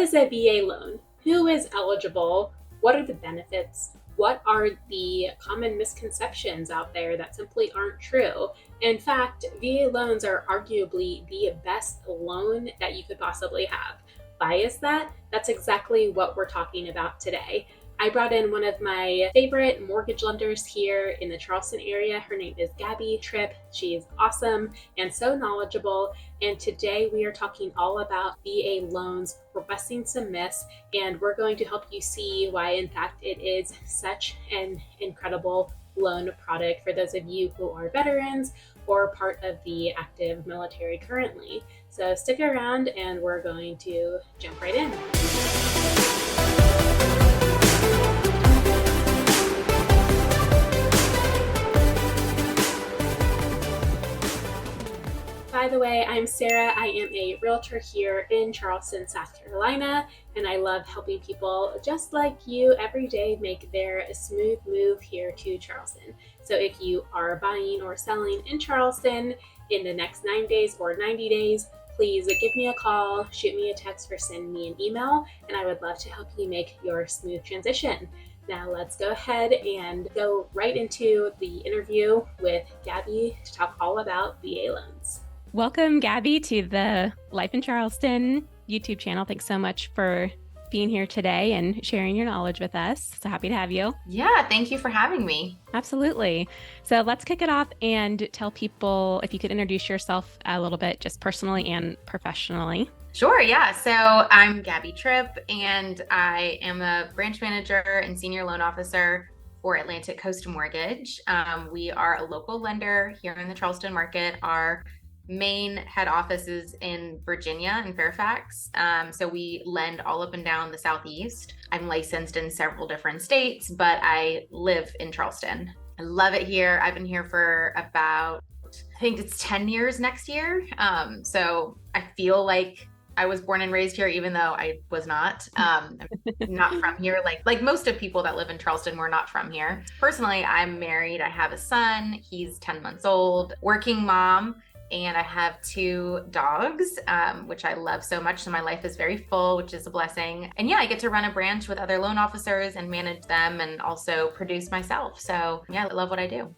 is a VA loan? Who is eligible? What are the benefits? What are the common misconceptions out there that simply aren't true? In fact, VA loans are arguably the best loan that you could possibly have. Why is that? That's exactly what we're talking about today. I brought in one of my favorite mortgage lenders here in the Charleston area. Her name is Gabby Tripp. She is awesome and so knowledgeable. And today we are talking all about VA loans. We're busting some myths, and we're going to help you see why, in fact, it is such an incredible loan product for those of you who are veterans or part of the active military currently. So stick around and we're going to jump right in. By the way, I'm Sarah. I am a realtor here in Charleston, South Carolina, and I love helping people just like you every day make their smooth move here to Charleston. So if you are buying or selling in Charleston in the next 9 days or 90 days, please give me a call, shoot me a text, or send me an email, and I would love to help you make your smooth transition. Now let's go ahead and go right into the interview with Gabby to talk all about VA loans. Welcome, Gabby, to the Life in Charleston YouTube channel. Thanks so much for being here today and sharing your knowledge with us. So happy to have you. Yeah, thank you for having me. Absolutely. So let's kick it off and tell people if you could introduce yourself a little bit, just personally and professionally. Sure, yeah. So I'm Gabby Tripp, and I am a branch manager and senior loan officer for Atlantic Coast Mortgage. We are a local lender here in the Charleston market. Our main head office is in Virginia and Fairfax. So we lend all up and down the Southeast. I'm licensed in several different states, but I live in Charleston. I love it here. I've been here for about, I think it's 10 years next year. So I feel like I was born and raised here, even though I was not. I'm not from here. Like most of people that live in Charleston, we're not from here. Personally, I'm married. I have a son. He's 10 months old, working mom. And I have 2 dogs, which I love so much. So my life is very full, which is a blessing. And yeah, I get to run a branch with other loan officers and manage them and also produce myself. So yeah, I love what I do.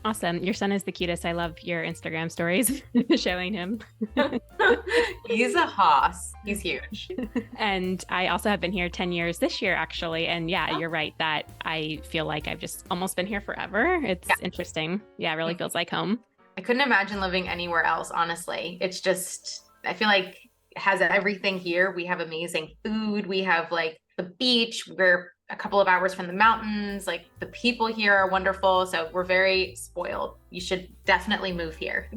Awesome. Your son is the cutest. I love your Instagram stories showing him. He's a hoss. He's huge. And I also have been here 10 years this year, actually. And yeah, You're right that I feel like I've just almost been here forever. It's interesting. Yeah, it really feels like home. I couldn't imagine living anywhere else, honestly. It's just, I feel like it has everything here. We have amazing food. We have like the beach. We're a couple of hours from the mountains. Like the people here are wonderful. So we're very spoiled. You should definitely move here.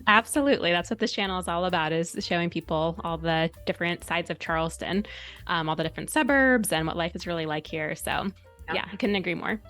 Absolutely. That's what this channel is all about, is showing people all the different sides of Charleston, all the different suburbs and what life is really like here. So yeah, I couldn't agree more.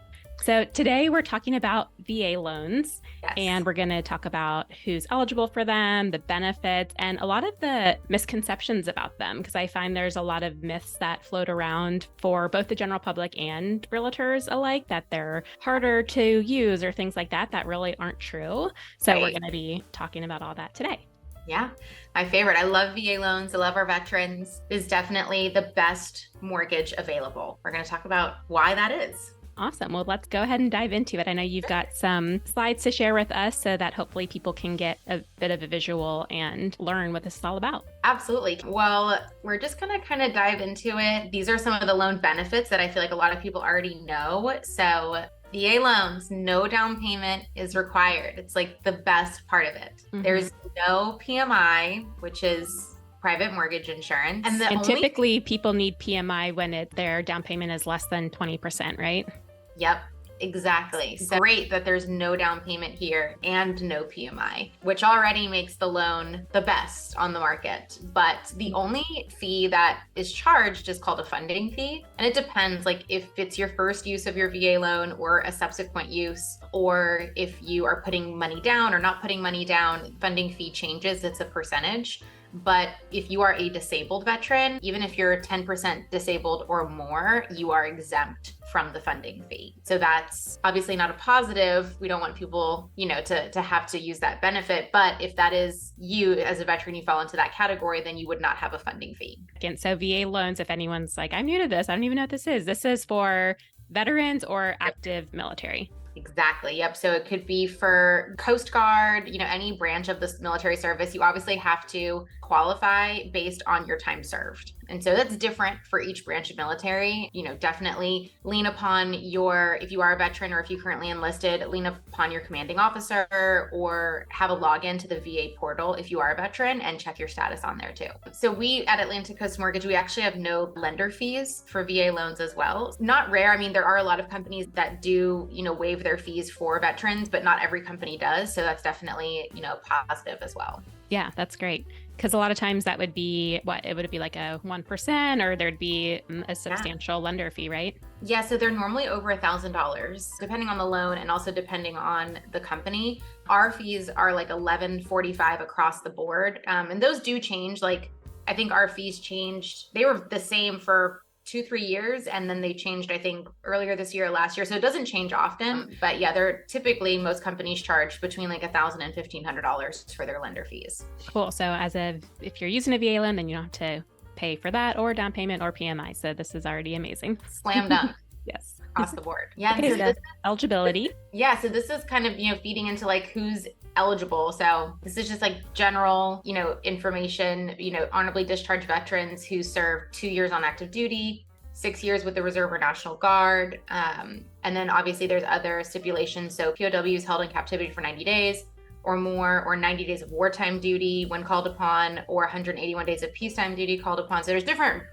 So today we're talking about VA loans, and we're going to talk about who's eligible for them, the benefits, and a lot of the misconceptions about them, because I find there's a lot of myths that float around for both the general public and realtors alike, that they're harder to use or things like that really aren't true. So we're going to be talking about all that today. Yeah, my favorite. I love VA loans. I love our veterans. It is definitely the best mortgage available. We're going to talk about why that is. Awesome. Well, let's go ahead and dive into it. I know you've got some slides to share with us so that hopefully people can get a bit of a visual and learn what this is all about. Absolutely. Well, we're just going to kind of dive into it. These are some of the loan benefits that I feel like a lot of people already know. So VA loans, no down payment is required. It's like the best part of it. Mm-hmm. There's no PMI, which is private mortgage insurance. And typically people need PMI when their down payment is less than 20%, right? Yep, exactly. So great that there's no down payment here and no PMI, which already makes the loan the best on the market. But the only fee that is charged is called a funding fee. And it depends, like if it's your first use of your VA loan or a subsequent use, or if you are putting money down or not putting money down, funding fee changes. It's a percentage. But if you are a disabled veteran, even if you're 10% disabled or more, you are exempt from the funding fee. So that's obviously not a positive. We don't want people, to have to use that benefit. But if that is you as a veteran, you fall into that category, then you would not have a funding fee. And so VA loans, if anyone's like, I'm new to this, I don't even know what this is for veterans or active military. Exactly. Yep. So it could be for Coast Guard, any branch of this military service. You obviously have to qualify based on your time served. And so that's different for each branch of military. Definitely lean upon if you are a veteran or if you currently enlisted, lean upon your commanding officer or have a login to the VA portal if you are a veteran and check your status on there too. So we at Atlantic Coast Mortgage, we actually have no lender fees for VA loans as well. Not rare. I mean, there are a lot of companies that do, waive their fees for veterans, but not every company does. So that's definitely, positive as well. Yeah, that's great. Because a lot of times that would be it would be like a 1% or there'd be a substantial lender fee, right? Yeah, so they're normally over $1,000, depending on the loan and also depending on the company. Our fees are like $11.45 across the board. And those do change. Like, I think our fees changed. They were the same for 2-3 years, and then they changed, I think, earlier this year or last year. So it doesn't change often, but yeah, they're typically, most companies charge between like $1,000 and $1,500 for their lender fees. Cool. So if you're using a VA loan, then you don't have to pay for that or down payment or PMI. So this is already amazing. Slam dunk. Yes. Across the board. Yeah. Okay, so this, eligibility. Yeah. So this is kind of, feeding into like who's eligible. So this is just like general, information, honorably discharged veterans who served 2 years on active duty, 6 years with the Reserve or National Guard. And then obviously there's other stipulations. So POWs held in captivity for 90 days or more, or 90 days of wartime duty when called upon, or 181 days of peacetime duty called upon. So there's different,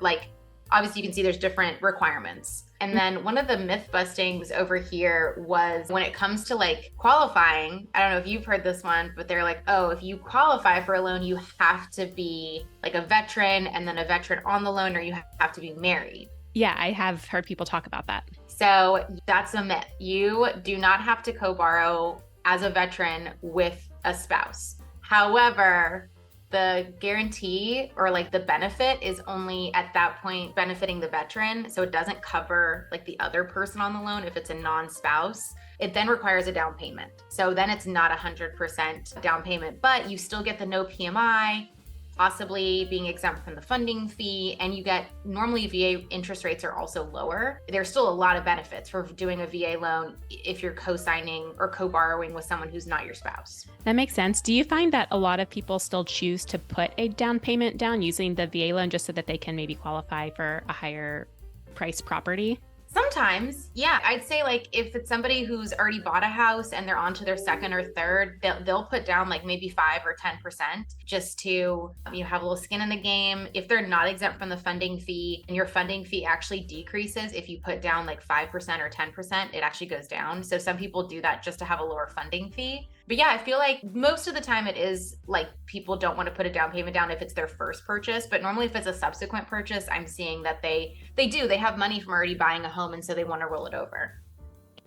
obviously you can see there's different requirements. And then one of the myth bustings over here was when it comes to qualifying, I don't know if you've heard this one, but they're like, oh, if you qualify for a loan, you have to be like a veteran and then a veteran on the loan, or you have to be married. Yeah, I have heard people talk about that. So that's a myth. You do not have to co-borrow as a veteran with a spouse. However, the guarantee or the benefit is only at that point benefiting the veteran. So it doesn't cover the other person on the loan if it's a non-spouse. It then requires a down payment. So then it's not 100% down payment, but you still get the no PMI, possibly being exempt from the funding fee, and you get, normally VA interest rates are also lower. There's still a lot of benefits for doing a VA loan if you're co-signing or co-borrowing with someone who's not your spouse. That makes sense. Do you find that a lot of people still choose to put a down payment down using the VA loan just so that they can maybe qualify for a higher price property? Sometimes, yeah. I'd say if it's somebody who's already bought a house and they're on to their second or third, they'll put down maybe 5 or 10% just to have a little skin in the game. If they're not exempt from the funding fee and your funding fee actually decreases, if you put down 5% or 10%, it actually goes down. So some people do that just to have a lower funding fee. But yeah, I feel like most of the time it is people don't want to put a down payment down if it's their first purchase. But normally if it's a subsequent purchase, I'm seeing that they have money from already buying a home, and so they want to roll it over.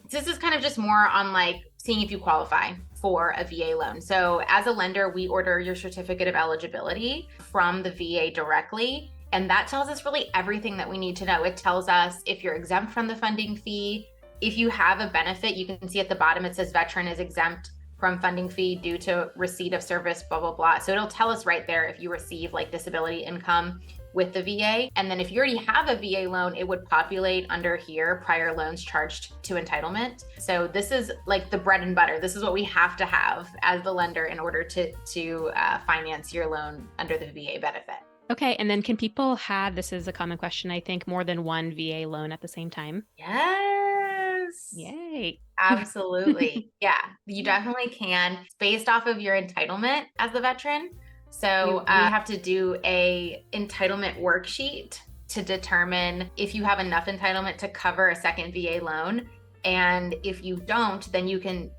So this is kind of just more on seeing if you qualify for a VA loan. So as a lender, we order your certificate of eligibility from the VA directly. And that tells us really everything that we need to know. It tells us if you're exempt from the funding fee, if you have a benefit. You can see at the bottom, it says veteran is exempt from funding fee due to receipt of service, blah, blah, blah. So it'll tell us right there if you receive disability income with the VA. And then if you already have a VA loan, it would populate under here, prior loans charged to entitlement. So this is the bread and butter. This is what we have to have as the lender in order to finance your loan under the VA benefit. Okay. And then can people have, this is a common question, I think, more than one VA loan at the same time? Yes. Yay. Absolutely. Yeah, you definitely can. It's based off of your entitlement as the veteran. So we have to do a entitlement worksheet to determine if you have enough entitlement to cover a second VA loan. And if you don't, then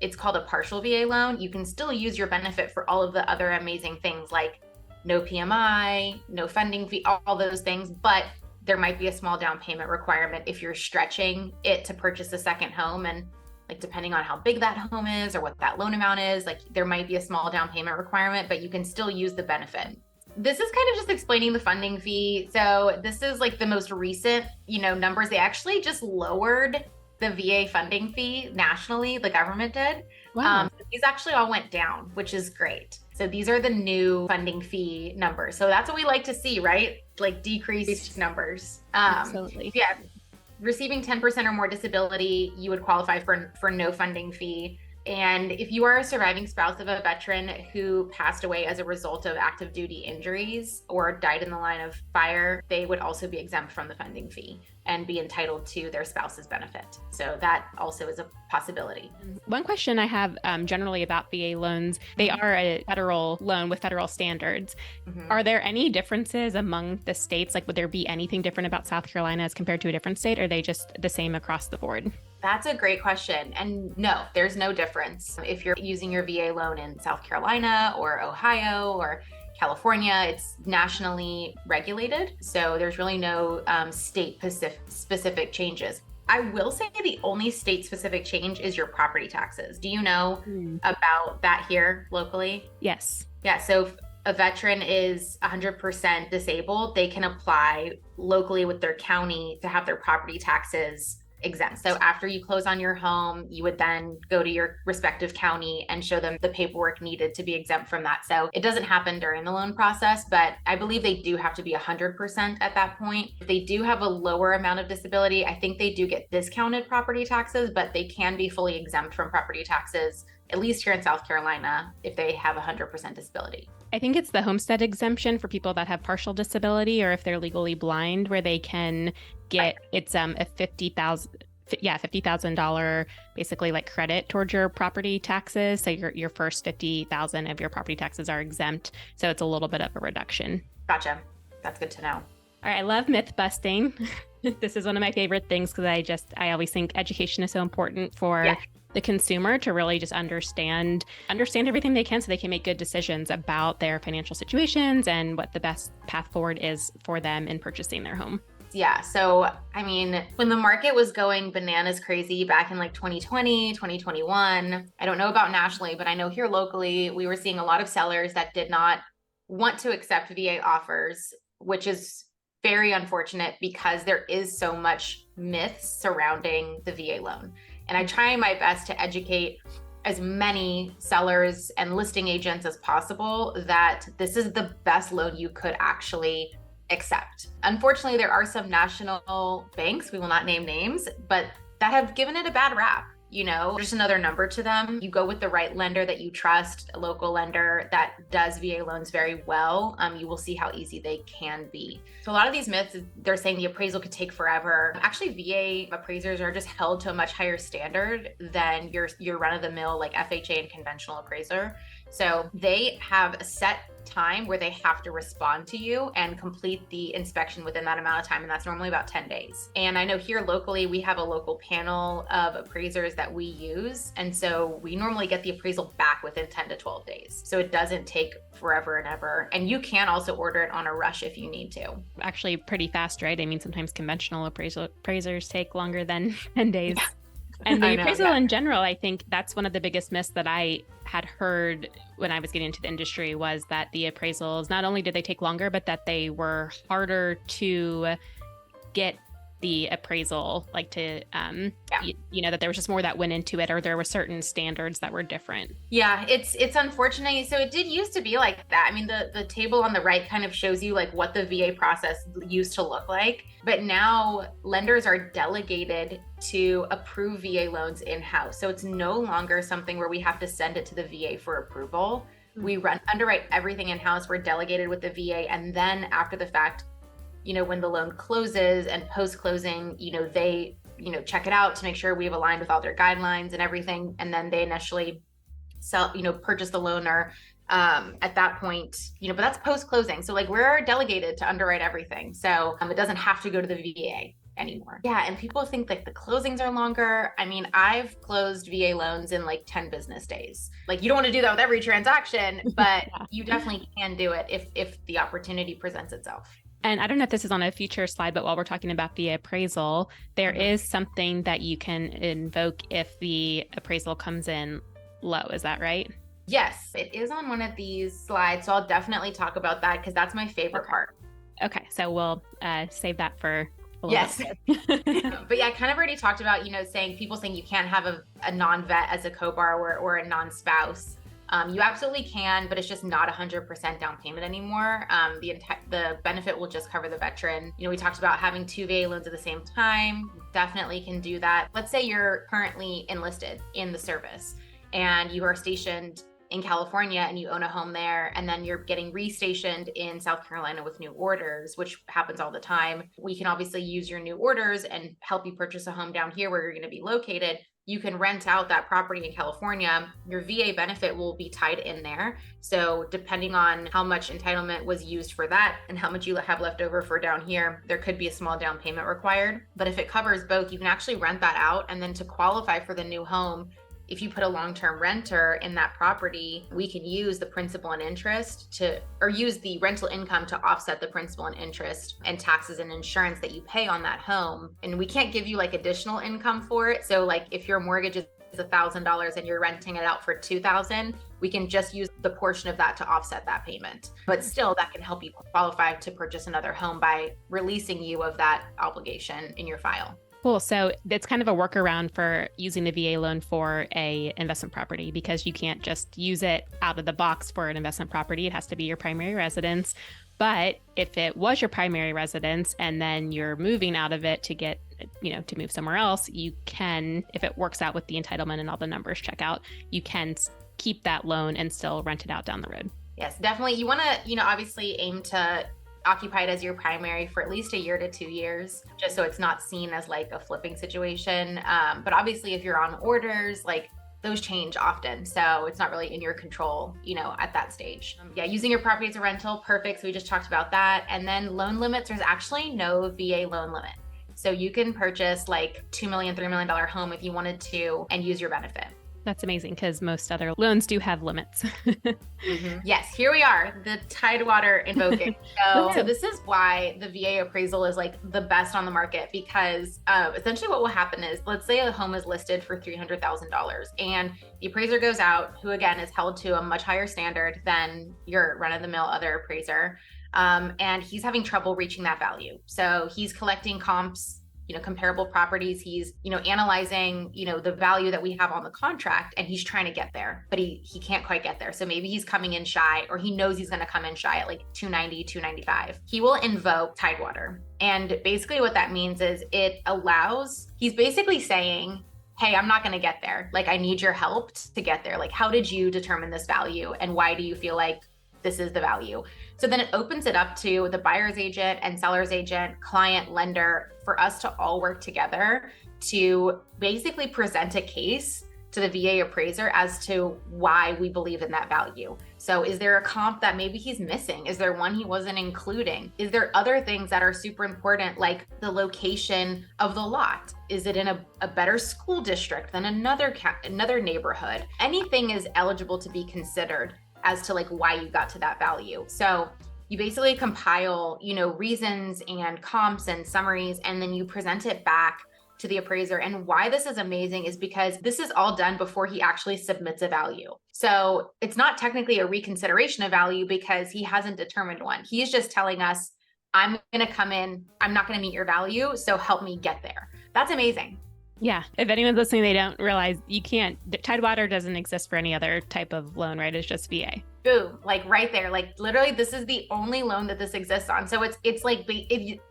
it's called a partial VA loan. You can still use your benefit for all of the other amazing things like no PMI, no funding fee, all those things. But there might be a small down payment requirement if you're stretching it to purchase a second home. And depending on how big that home is or what that loan amount is, there might be a small down payment requirement, but you can still use the benefit. This is kind of just explaining the funding fee. So this is like the most recent, numbers. They actually just lowered the VA funding fee nationally. The government did. Wow. These actually all went down, which is great. So these are the new funding fee numbers. So that's what we like to see, right? Like decreased numbers. Absolutely. Yeah. Receiving 10% or more disability, you would qualify for no funding fee. And if you are a surviving spouse of a veteran who passed away as a result of active duty injuries or died in the line of fire, they would also be exempt from the funding fee and be entitled to their spouse's benefit. So that also is a possibility. One question I have generally about VA loans, they are a federal loan with federal standards. Are there any differences among the states? Like, would there be anything different about South Carolina as compared to a different state? Or are they just the same across the board? That's a great question. And no, there's no difference. If you're using your VA loan in South Carolina or Ohio or California, it's nationally regulated. So there's really no state specific changes. I will say the only state specific change is your property taxes. Do you know about that here locally? Yes. Yeah. So if a veteran is 100% disabled, they can apply locally with their county to have their property taxes exempt. So after you close on your home, you would then go to your respective county and show them the paperwork needed to be exempt from that. So it doesn't happen during the loan process, but I believe they do have to be 100% at that point. If they do have a lower amount of disability, I think they do get discounted property taxes, but they can be fully exempt from property taxes, at least here in South Carolina, if they have 100% disability. I think it's the homestead exemption for people that have partial disability or if they're legally blind, where they can get it's a $50,000 basically like credit towards your property taxes. So your first $50,000 of your property taxes are exempt. So it's a little bit of a reduction. Gotcha. That's good to know. All right, I love myth busting. This is one of my favorite things because I always think education is so important for the consumer to really just understand everything they can so they can make good decisions about their financial situations and what the best path forward is for them in purchasing their home. Yeah. So, I mean, when the market was going bananas crazy back in like 2020, 2021, I don't know about nationally, but I know here locally, we were seeing a lot of sellers that did not want to accept VA offers, which is very unfortunate because there is so much myths surrounding the VA loan. And I try my best to educate as many sellers and listing agents as possible that this is the best loan you could actually accept. Unfortunately, there are some national banks, we will not name names, but that have given it a bad rap. Just another number to them. You go with the right lender that you trust, a local lender that does VA loans very well. You will see how easy they can be. So a lot of these myths, they're saying the appraisal could take forever. Actually, VA appraisers are just held to a much higher standard than your run-of-the-mill like FHA and conventional appraiser. So they have a set time where they have to respond to you and complete the inspection within that amount of time. And that's normally about 10 days. And I know here locally, we have a local panel of appraisers that we use. And so we normally get the appraisal back within 10 to 12 days. So it doesn't take forever and ever. And you can also order it on a rush if you need to. Actually pretty fast, right? I mean, sometimes conventional appraisers take longer than 10 days. Yeah. And the appraisal in general, I think that's one of the biggest myths that I had heard when I was getting into the industry was that the appraisals, not only did they take longer, but that they were harder to get the appraisal, like to, that there was just more that went into it, or there were certain standards that were different. Yeah, it's unfortunate. So it did used to be like that. I mean, the table on the right kind of shows you like what the VA process used to look like. But now lenders are delegated to approve VA loans in-house. So it's no longer something where we have to send it to the VA for approval. We underwrite everything in-house. We're delegated with the VA. And then after the fact, when the loan closes and post-closing, they, check it out to make sure we've aligned with all their guidelines and everything. And then they initially purchase the loan or at that point, but that's post-closing. So like we're delegated to underwrite everything. So it doesn't have to go to the VA anymore. Yeah. And people think like the closings are longer. I mean, I've closed VA loans in like 10 business days. Like you don't want to do that with every transaction, but you definitely can do it if the opportunity presents itself. And I don't know if this is on a future slide, but while we're talking about the appraisal, there is something that you can invoke if the appraisal comes in low. Is that right? Yes, it is on one of these slides. So I'll definitely talk about that because that's my favorite part. Okay, so we'll save that for a little Yes. bit. But yeah, I kind of already talked about, people saying you can't have a non-vet as a co-borrower or a non-spouse. You absolutely can, but it's just not 100% down payment anymore. The benefit will just cover the veteran. We talked about having 2 VA loans at the same time. Definitely can do that. Let's say you're currently enlisted in the service and you are stationed in California and you own a home there, and then you're getting restationed in South Carolina with new orders, which happens all the time. We can obviously use your new orders and help you purchase a home down here where you're going to be located. You can rent out that property in California. Your VA benefit will be tied in there. So depending on how much entitlement was used for that and how much you have left over for down here, there could be a small down payment required. But if it covers both, you can actually rent that out. And then to qualify for the new home, if you put a long-term renter in that property, we can use the principal and interest or use the rental income to offset the principal and interest and taxes and insurance that you pay on that home. And we can't give you like additional income for it. So like if your mortgage is $1,000 and you're renting it out for $2,000, we can just use the portion of that to offset that payment. But still, that can help you qualify to purchase another home by releasing you of that obligation in your file. Cool. So it's kind of a workaround for using the VA loan for a investment property, because you can't just use it out of the box for an investment property. It has to be your primary residence. But if it was your primary residence and then you're moving out of it to get, to move somewhere else, you can, if it works out with the entitlement and all the numbers check out, you can keep that loan and still rent it out down the road. Yes, definitely. You want to, obviously aim to occupy it as your primary for at least 1 to 2 years, just so it's not seen as like a flipping situation. But obviously if you're on orders, like those change often. So it's not really in your control, at that stage. Using your property as a rental, perfect. So we just talked about that. And then loan limits, there's actually no VA loan limit. So you can purchase like $2 million, $3 million home if you wanted to and use your benefit. That's amazing because most other loans do have limits. Mm-hmm. Yes, here we are, the Tidewater invoking. So this is why the VA appraisal is like the best on the market, because essentially what will happen is, let's say a home is listed for $300,000 and the appraiser goes out, who again is held to a much higher standard than your run-of-the-mill other appraiser, and he's having trouble reaching that value. So he's collecting comps, comparable properties. He's, analyzing, the value that we have on the contract, and he's trying to get there, but he can't quite get there. So maybe he's coming in shy, or he knows he's going to come in shy at like 290, 295. He will invoke Tidewater. And basically what that means is he's basically saying, hey, I'm not going to get there. Like, I need your help to get there. Like, how did you determine this value? And why do you feel like this is the value? So then it opens it up to the buyer's agent and seller's agent, client, lender, for us to all work together to basically present a case to the VA appraiser as to why we believe in that value. So is there a comp that maybe he's missing? Is there one he wasn't including? Is there other things that are super important, like the location of the lot? Is it in a better school district than another neighborhood? Anything is eligible to be considered as to like why you got to that value. So you basically compile, reasons and comps and summaries, and then you present it back to the appraiser. And why this is amazing is because this is all done before he actually submits a value. So it's not technically a reconsideration of value because he hasn't determined one. He's just telling us, I'm going to come in, I'm not going to meet your value, so help me get there. That's amazing. Yeah. If anyone's listening, they don't realize Tidewater doesn't exist for any other type of loan, right? It's just VA. Boom, like right there, like literally this is the only loan that this exists on. So it's like,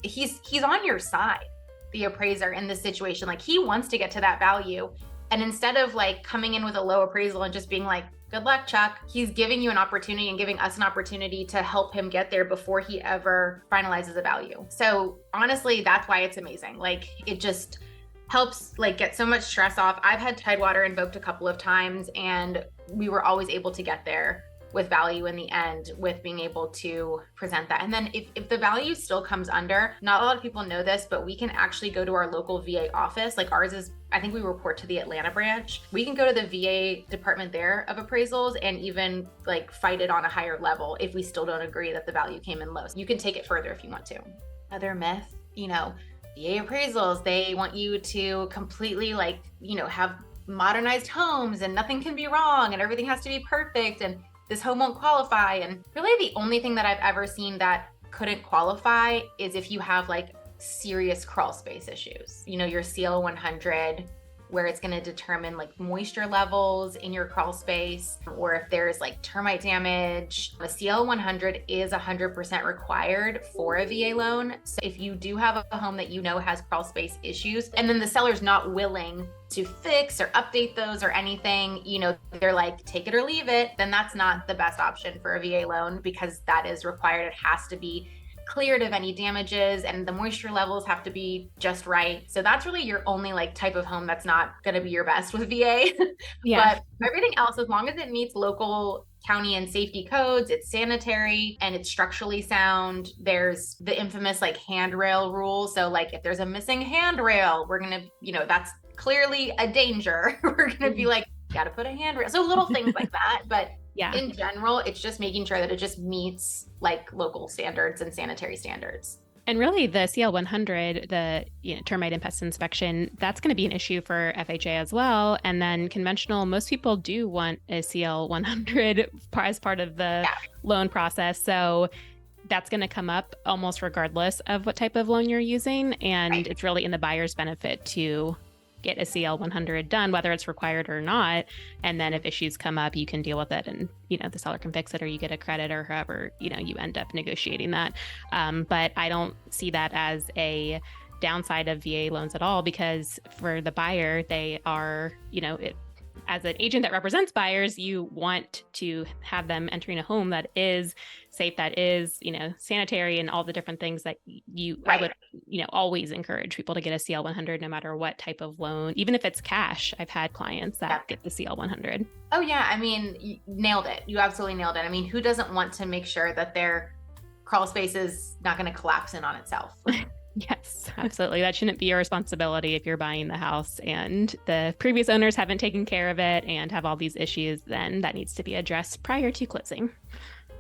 he's on your side, the appraiser, in this situation. Like, he wants to get to that value. And instead of like coming in with a low appraisal and just being like, good luck, Chuck, he's giving you an opportunity and giving us an opportunity to help him get there before he ever finalizes a value. So honestly, that's why it's amazing. Like, it just helps like get so much stress off. I've had Tidewater invoked a couple of times and we were always able to get there with value in the end, with being able to present that. And then if the value still comes under, not a lot of people know this, but we can actually go to our local VA office. Like, ours is, I think we report to the Atlanta branch. We can go to the VA department there of appraisals and even like fight it on a higher level if we still don't agree that the value came in low. So you can take it further if you want to. Other myth, VA appraisals, they want you to completely have modernized homes and nothing can be wrong and everything has to be perfect and this home won't qualify. And really the only thing that I've ever seen that couldn't qualify is if you have like serious crawl space issues. You know, your CL 100, where it's going to determine like moisture levels in your crawl space, or if there's like termite damage. A CL 100 is 100% required for a VA loan. So if you do have a home that you know has crawl space issues, and then the seller's not willing to fix or update those or anything, you know, they're like, take it or leave it, then that's not the best option for a VA loan, because that is required. It has to be cleared of any damages and the moisture levels have to be just right. So that's really your only like type of home that's not going to be your best with VA. Yeah. But everything else, as long as it meets local county and safety codes, it's sanitary and it's structurally sound. There's the infamous like handrail rule. So like if there's a missing handrail, we're going to, you know, that's clearly a danger. We're going to be like, got to put a handrail. So little things like that. But Yeah. in general, it's just making sure that it just meets like local standards and sanitary standards. And really the CL 100, the termite and pest inspection, that's going to be an issue for FHA as well. And then conventional, most people do want a CL 100 as part of the loan process. So that's going to come up almost regardless of what type of loan you're using. And it's really in the buyer's benefit to get a CL 100 done, whether it's required or not. And then if issues come up, you can deal with it and, the seller can fix it, or you get a credit, or however, you end up negotiating that. But I don't see that as a downside of VA loans at all, because for the buyer, they are, as an agent that represents buyers, you want to have them entering a home that is safe, that is, sanitary, and all the different things that I would, always encourage people to get a CL 100 no matter what type of loan, even if it's cash. I've had clients that get the CL 100. Oh yeah. I mean, you nailed it. You absolutely nailed it. I mean, who doesn't want to make sure that their crawl space is not going to collapse in on itself? Yes, absolutely. That shouldn't be your responsibility if you're buying the house and the previous owners haven't taken care of it and have all these issues. Then that needs to be addressed prior to closing.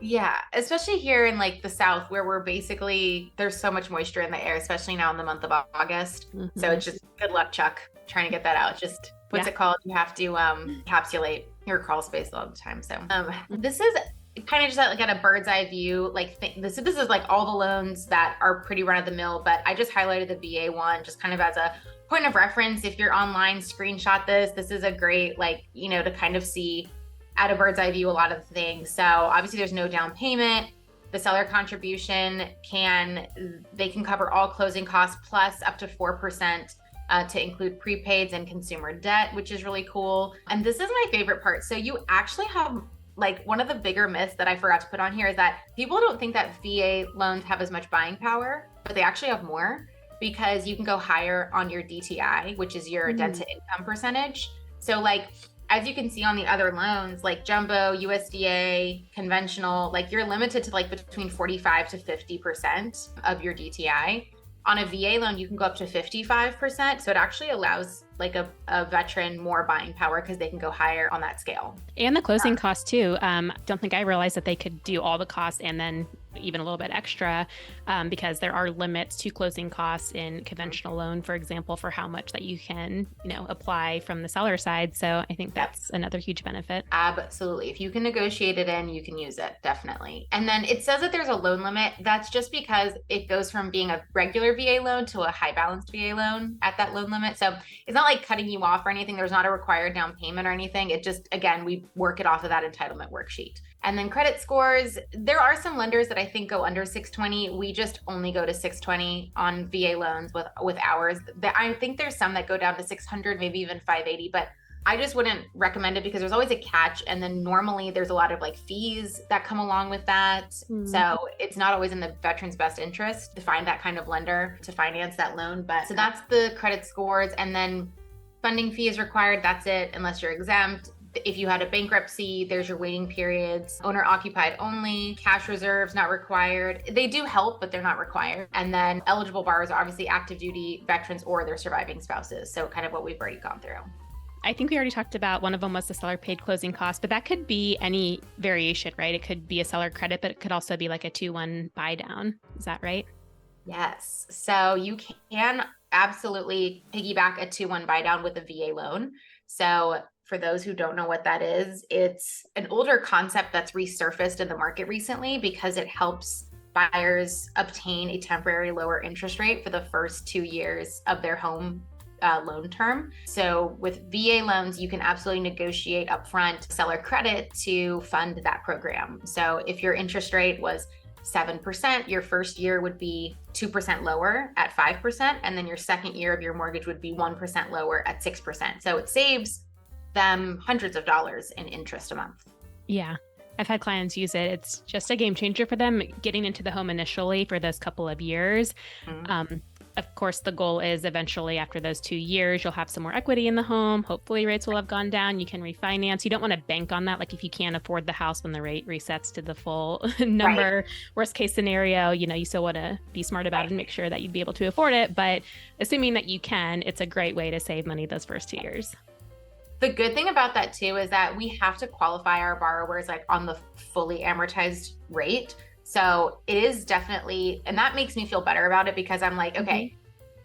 Yeah, especially here in like the South, where we're basically, there's so much moisture in the air, especially now in the month of August. Mm-hmm. So it's just good luck, Chuck, trying to get that out. Just what's it called? You have to encapsulate your crawl space all the time. So this is kind of just like at a bird's eye view, like this is like all the loans that are pretty run of the mill, but I just highlighted the VA one just kind of as a point of reference. If you're online, screenshot this. This is a great, like, to kind of see at a bird's eye view a lot of things. So obviously there's no down payment. The seller contribution can cover all closing costs plus up to 4%. To include prepaids and consumer debt, which is really cool. And this is my favorite part. So you actually have, like, one of the bigger myths that I forgot to put on here is that people don't think that VA loans have as much buying power, but they actually have more, because you can go higher on your DTI, which is your debt to income percentage. So like, as you can see on the other loans, like jumbo, USDA, conventional, like you're limited to like between 45 to 50% of your DTI. On a VA loan, you can go up to 55%. So it actually allows like a veteran more buying power because they can go higher on that scale. And the closing costs too. Don't think I realized that they could do all the costs and then even a little bit extra, because there are limits to closing costs in conventional loan, for example, for how much that you can, apply from the seller side. So I think that's another huge benefit. Absolutely. If you can negotiate it in, you can use it, definitely. And then it says that there's a loan limit. That's just because it goes from being a regular VA loan to a high balanced VA loan at that loan limit. So it's not like cutting you off or anything. There's not a required down payment or anything. It just, again, we work it off of that entitlement worksheet. And then credit scores, there are some lenders that I think go under 620. We just only go to 620 on VA loans with ours. I think there's some that go down to 600, maybe even 580, but I just wouldn't recommend it because there's always a catch. And then normally there's a lot of like fees that come along with that. So it's not always in the veteran's best interest to find that kind of lender to finance that loan. But so that's the credit scores. And then funding fee is required. That's it, unless you're exempt. If you had a bankruptcy, there's your waiting periods. Owner occupied only, cash reserves not required. They do help, but they're not required. And then eligible borrowers are obviously active duty veterans or their surviving spouses. So kind of what we've already gone through. I think we already talked about one of them was the seller paid closing costs, but that could be any variation, right? It could be a seller credit, but it could also be like a 2-1 buy down. Is that right? Yes. So you can absolutely piggyback a 2-1 buy down with a VA loan. So for those who don't know what that is, it's an older concept that's resurfaced in the market recently because it helps buyers obtain a temporary lower interest rate for the first 2 years of their home loan term. So with VA loans, you can absolutely negotiate upfront seller credit to fund that program. So if your interest rate was 7%, your first year would be 2% lower at 5%, and then your second year of your mortgage would be 1% lower at 6%. So it saves them hundreds of dollars in interest a month. Yeah. I've had clients use it. It's just a game changer for them getting into the home initially for those couple of years. Of course, the goal is eventually after those 2 years, you'll have some more equity in the home. Hopefully rates will have gone down. You can refinance. You don't want to bank on that. Like if you can't afford the house when the rate resets to the full number, right. Worst case scenario, you still want to be smart about it and make sure that you'd be able to afford it. But assuming that you can, it's a great way to save money those first 2 years. The good thing about that too is that we have to qualify our borrowers like on the fully amortized rate. So it is definitely, and that makes me feel better about it because I'm like, okay,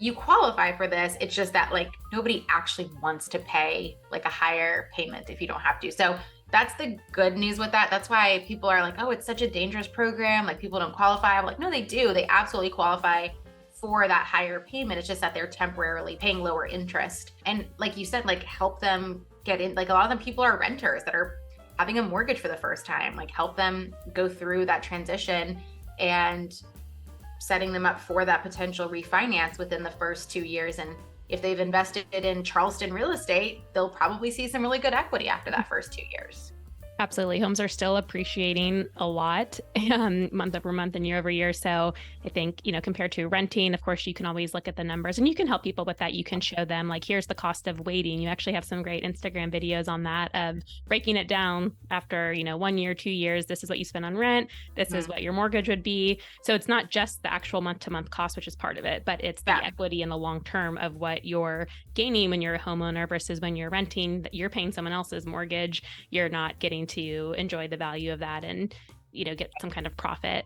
you qualify for this. It's just that like nobody actually wants to pay like a higher payment if you don't have to. So that's the good news with that. That's why people are like, oh, it's such a dangerous program. Like people don't qualify. I'm like, no, they do. They absolutely qualify for that higher payment. It's just that they're temporarily paying lower interest. And like you said, like help them get in. Like a lot of them people are renters that are having a mortgage for the first time, like help them go through that transition and setting them up for that potential refinance within the first 2 years. And if they've invested in Charleston real estate, they'll probably see some really good equity after that first 2 years. Absolutely. Homes are still appreciating a lot month over month and year over year. So I think, compared to renting, of course, you can always look at the numbers and you can help people with that. You can show them like, here's the cost of waiting. You actually have some great Instagram videos on that of breaking it down after, 1 year, 2 years. This is what you spend on rent. This is what your mortgage would be. So it's not just the actual month to month cost, which is part of it, but it's the equity in the long term of what you're gaining when you're a homeowner versus when you're renting, that you're paying someone else's mortgage. You're not getting to enjoy the value of that and get some kind of profit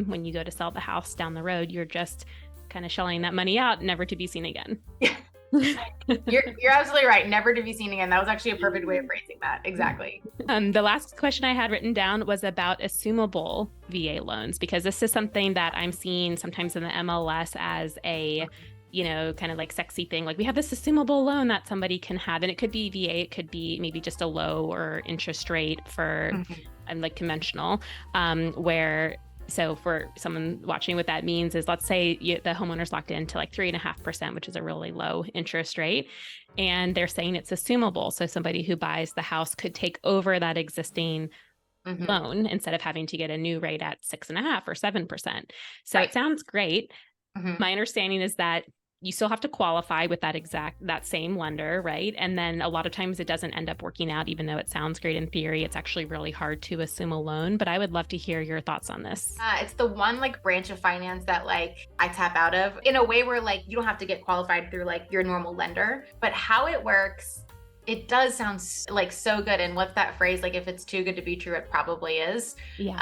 when you go to sell the house down the road. You're just kind of shelling that money out, never to be seen again. You're absolutely right, never to be seen again. That was actually a perfect way of phrasing that. Exactly. The last question I had written down was about assumable VA loans, because this is something that I'm seeing sometimes in the MLS as a kind of like sexy thing. Like we have this assumable loan that somebody can have, and it could be VA, it could be maybe just a lower interest rate for like conventional, so for someone watching, what that means is, let's say the homeowner's locked into like 3.5%, which is a really low interest rate, and they're saying it's assumable. So somebody who buys the house could take over that existing loan instead of having to get a new rate at 6.5 or 7%. So it sounds great. My understanding is that you still have to qualify with that same lender, right? And then a lot of times it doesn't end up working out, even though it sounds great in theory. It's actually really hard to assume a loan, but I would love to hear your thoughts on this. It's the one like branch of finance that like I tap out of in a way where like you don't have to get qualified through like your normal lender, but how it works, it does sound like so good. And what's that phrase? Like, if it's too good to be true, it probably is. Yeah.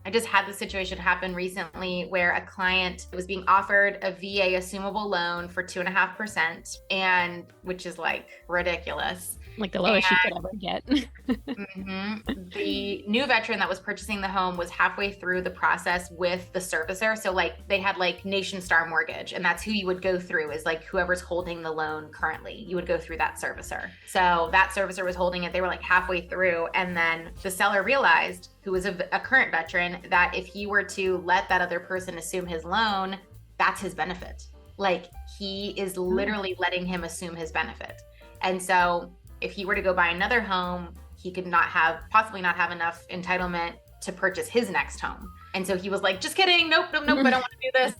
I just had this situation happen recently where a client was being offered a VA assumable loan for 2.5%, and which is like ridiculous. Like the lowest you could ever get. The new veteran that was purchasing the home was halfway through the process with the servicer. So like they had like Nation Star Mortgage, and that's who you would go through, is like whoever's holding the loan currently. You would go through that servicer. So that servicer was holding it. They were like halfway through. And then the seller realized, who was a current veteran, that if he were to let that other person assume his loan, that's his benefit. Like he is literally letting him assume his benefit. And so if he were to go buy another home, he could possibly not have enough entitlement to purchase his next home. And so he was like, just kidding. Nope. I don't want to do this.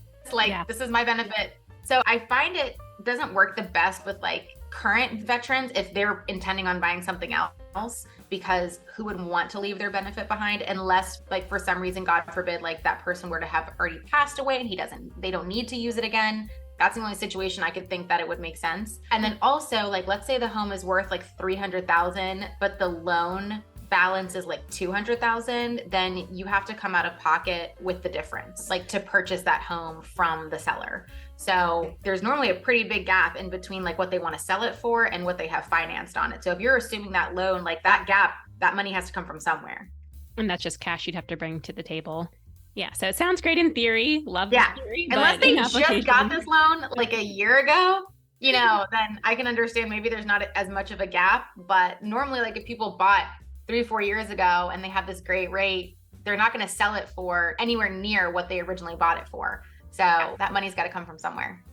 This is my benefit. So I find it doesn't work the best with like current veterans if they're intending on buying something else, because who would want to leave their benefit behind unless like for some reason, God forbid, like that person were to have already passed away and they don't need to use it again. That's the only situation I could think that it would make sense. And then also, like, let's say the home is worth like $300,000, but the loan balance is like $200,000, then you have to come out of pocket with the difference, like to purchase that home from the seller. So there's normally a pretty big gap in between like what they want to sell it for and what they have financed on it. So if you're assuming that loan, like that gap, that money has to come from somewhere. And that's just cash you'd have to bring to the table. Yeah. So it sounds great in theory. Love Yeah. the theory. Unless but they in just application- got this loan like a year ago, you know, then I can understand maybe there's not as much of a gap. But normally, like if people bought 3 or 4 years ago and they have this great rate, they're not going to sell it for anywhere near what they originally bought it for. So that money's got to come from somewhere.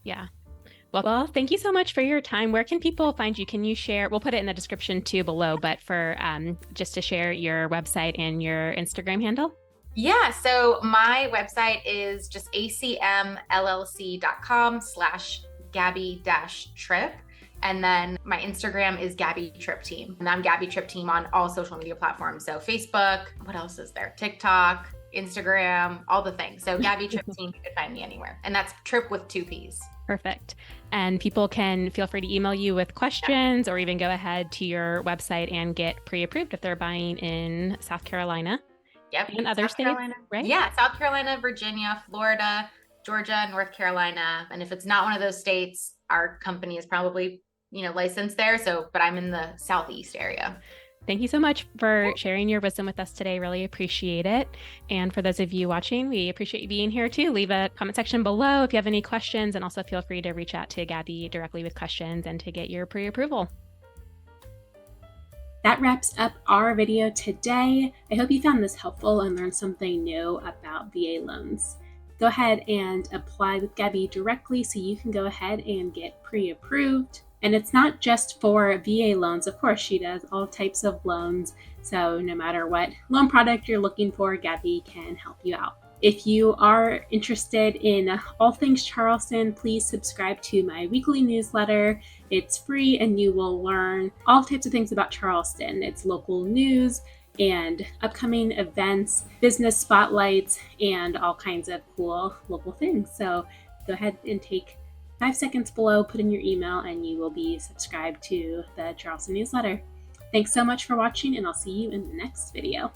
Yeah. Well, thank you so much for your time. Where can people find you? Can you share? We'll put it in the description too below, but for just to share your website and your Instagram handle. Yeah, so my website is just acmllc.com/Gabby-Tripp. And then my Instagram is Gabby Tripp Team. And I'm Gabby Tripp Team on all social media platforms. So Facebook, what else is there? TikTok, Instagram, all the things. So Gabby Tripp Team, you can find me anywhere. And that's Tripp with 2 P's. Perfect. And people can feel free to email you with questions or even go ahead to your website and get pre-approved if they're buying in South Carolina. Yep. And other South states, Carolina. right? Yeah, South Carolina, Virginia, Florida, Georgia, North Carolina. And if it's not one of those states, our company is probably, licensed there. But I'm in the Southeast area. Thank you so much for sharing your wisdom with us today. Really appreciate it. And for those of you watching, we appreciate you being here too. Leave a comment section below if you have any questions, and also feel free to reach out to Gabby directly with questions and to get your pre-approval. That wraps up our video today. I hope you found this helpful and learned something new about VA loans. Go ahead and apply with Gabby directly so you can go ahead and get pre-approved. And it's not just for VA loans. Of course, she does all types of loans. So no matter what loan product you're looking for, Gabby can help you out. If you are interested in all things Charleston, please subscribe to my weekly newsletter. It's free and you will learn all types of things about Charleston. It's local news and upcoming events, business spotlights, and all kinds of cool local things. So go ahead and take 5 seconds below, put in your email, and you will be subscribed to the Charleston newsletter. Thanks so much for watching, and I'll see you in the next video.